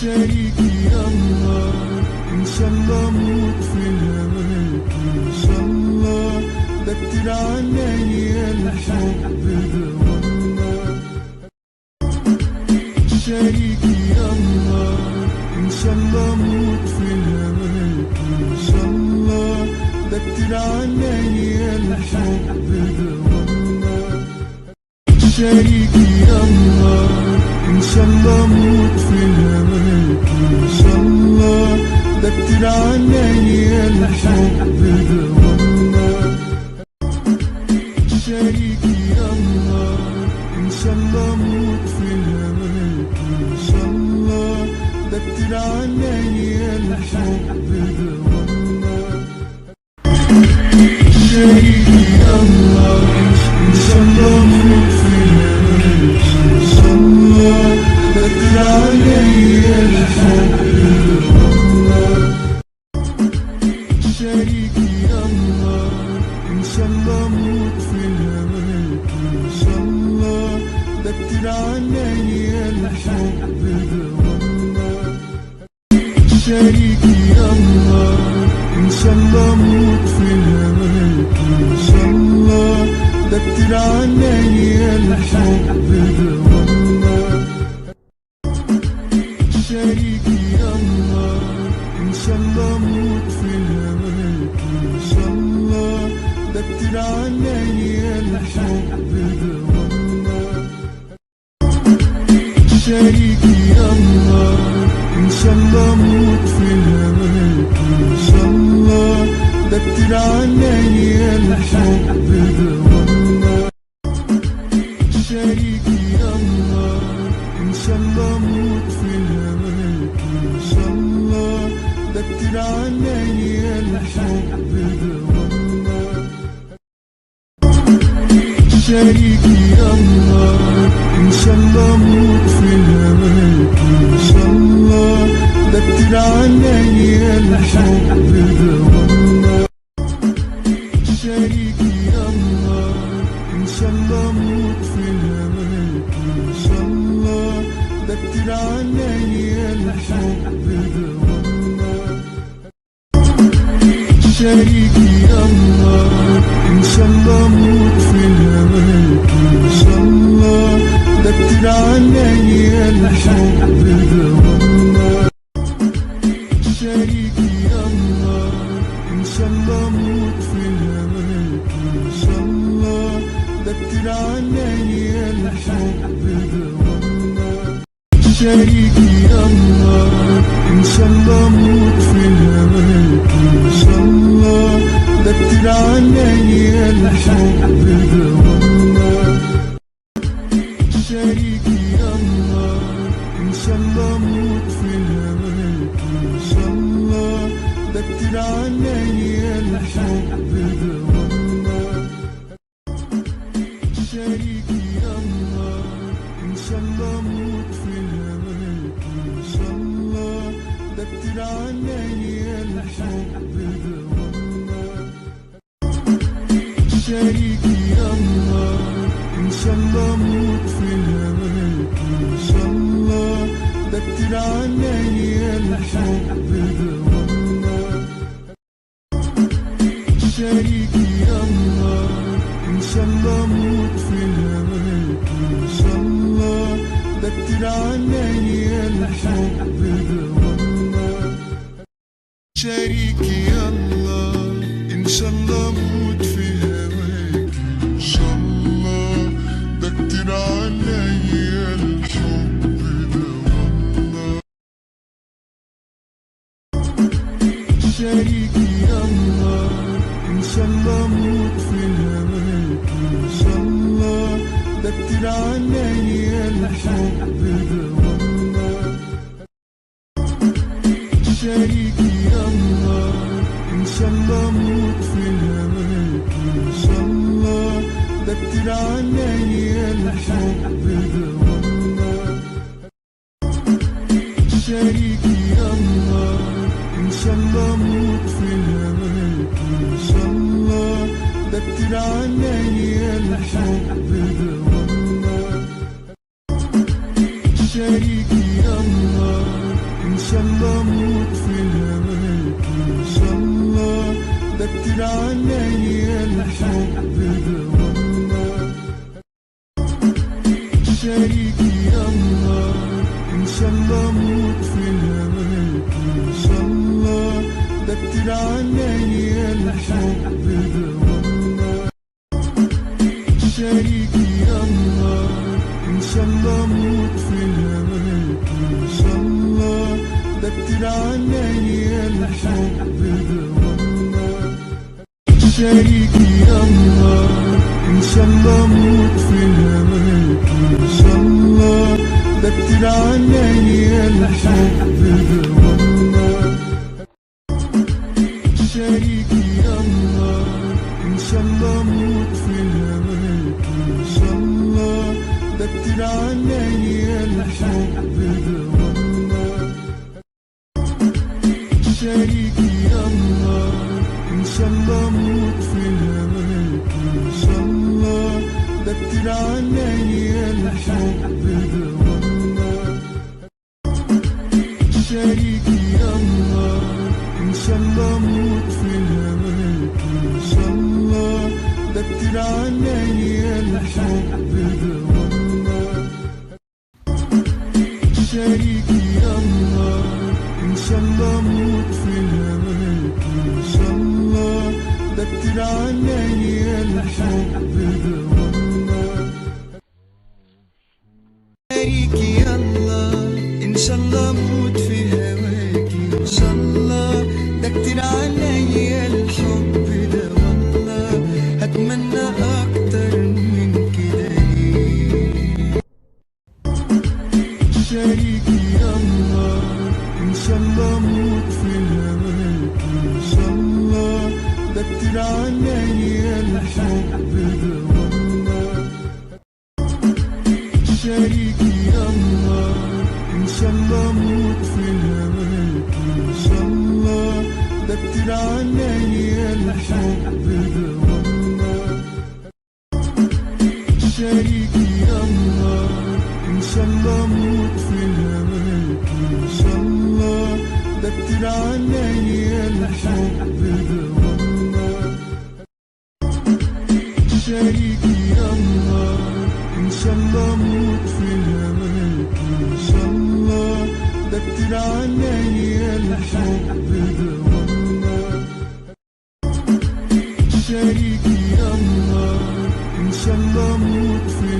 شريكي يلا إن شاء الله موت في هواك إن شاء الله، ده كتير عليا الحب ده والله. شريكي يلا إن شاء الله موت في هواك إن شاء الله، ده كتير عليا الحب ده والله. شريكي يلا إن شاء الله موت في هواك إن شاء الله، ده كتير عليا الحب ده والله. شريكي يلا إن شاء الله موت في هواك إن شاء الله، ده كتير عليا الحب ده والله. شريكي يلا إن شاء الله موت في هواك إن شاء الله، ده كتير عليا الحب ده والله. شريكي يلا إن شاء الله موت في هواك إن شاء الله، ده كتير عليا الحب ده والله. شريكي يلا إن شاء الله موت في هواك إن شاء الله، ده كتير عليا الحب ده والله. شريكي يلا إن شاء الله موت في هواك إن شاء الله، ده كتير عليا الحب ده والله. شريكي يلا إن شاء الله موت في هواك إن شاء الله، ده كتير عليا الحب ده والله. شريكي يلا إن شاء الله موت في هواك إن شاء الله، ده كتير عليا الحب ده والله. شريكي يلا إن شاء الله موت في هواك إن شاء الله، ده كتير عليا الحب ده والله. شريكي يلا إن شاء الله موت في هواك إن شاء الله، ده كتير عليا الحب ده والله. شريكي يلا إن شاء الله موت في هواك إن شاء الله، ده كتير عليا الحب ده والله. شريكي يلا إن شاء الله موت في هواك إن شاء الله، ده كتير عليا الحب ده والله. شريكي يلا إن شاء الله موت في هواك إن شاء الله، ده كتير عليا الحب ده والله. شريكي يلا إن شاء الله موت في هواك إن شاء الله، ده كتير عليا الحب ده والله. شريكي يلا إن شاء الله موت في هواك إن شاء الله، ده كتير عليا الحب ده والله. شريكي يلا إن شاء الله موت في هواك إن شاء الله، ده كتير عليا الحب ده والله. شريكي يلا إن شاء الله موت في هواك إن شاء الله، ده كتير عليا الحب ده والله. شريكي يلا إن شاء الله موت في هواك إن شاء الله، ده كتير عليا الحب ده والله. شريكي يلا إن شاء الله موت في هواك إن شاء الله، ده كتير عليا الحب ده والله. شريكي يلا إن شاء الله موت في هواك إن شاء الله، ده كتير عليا الحب ده والله. شريكي يلا إن شاء الله موت في هواك إن شاء الله، ده كتير عليا الحب ده والله. شريكي يلا شريكي يلا إن شاء الله أموت في هواك إن شاء الله، ده كتير عليا الحب ده والله. شريكي يلا إن شاء الله أموت في هواك إن شاء الله، ده كتير عليا الحب ده والله. شريكي يلا إن شاء الله أموت في هواك إن شاء الله، ده كتير عليا الحب ده والله. شريكي يلا إن شاء الله أموت في هواك إن شاء الله، ده كتير عليا الحب ده والله. شريكي يلا إن شاء الله أموت في هواك إن شاء الله، ده كتير عليا الحب ده والله. شريكي يلا إن شاء الله أموت في هواك إن شاء الله، ده كتير عليا الحب ده والله. شريكي يلا إن شاء الله أموت في هواك إن شاء الله، ده كتير عليا الحب ده والله. هتمنى أكتر من كده ليه؟ شريكي يلا إن شاء الله أموت في هواك إن شاء الله، ده كتير عليا الحب ده والله. شريكي يلا إن شاء الله أموت في هواك إن شاء الله، ده كتير عليا الحب ده والله. شريكي يلا إن شاء الله أموت في هواك إن شاء الله، ده كتير عليا الحب ده والله. شريكي يلا إن شاء الله أموت في هواك إن شاء الله، ده كتير عليا الحب ده والله. شريكي يلا إن شاء الله أموت في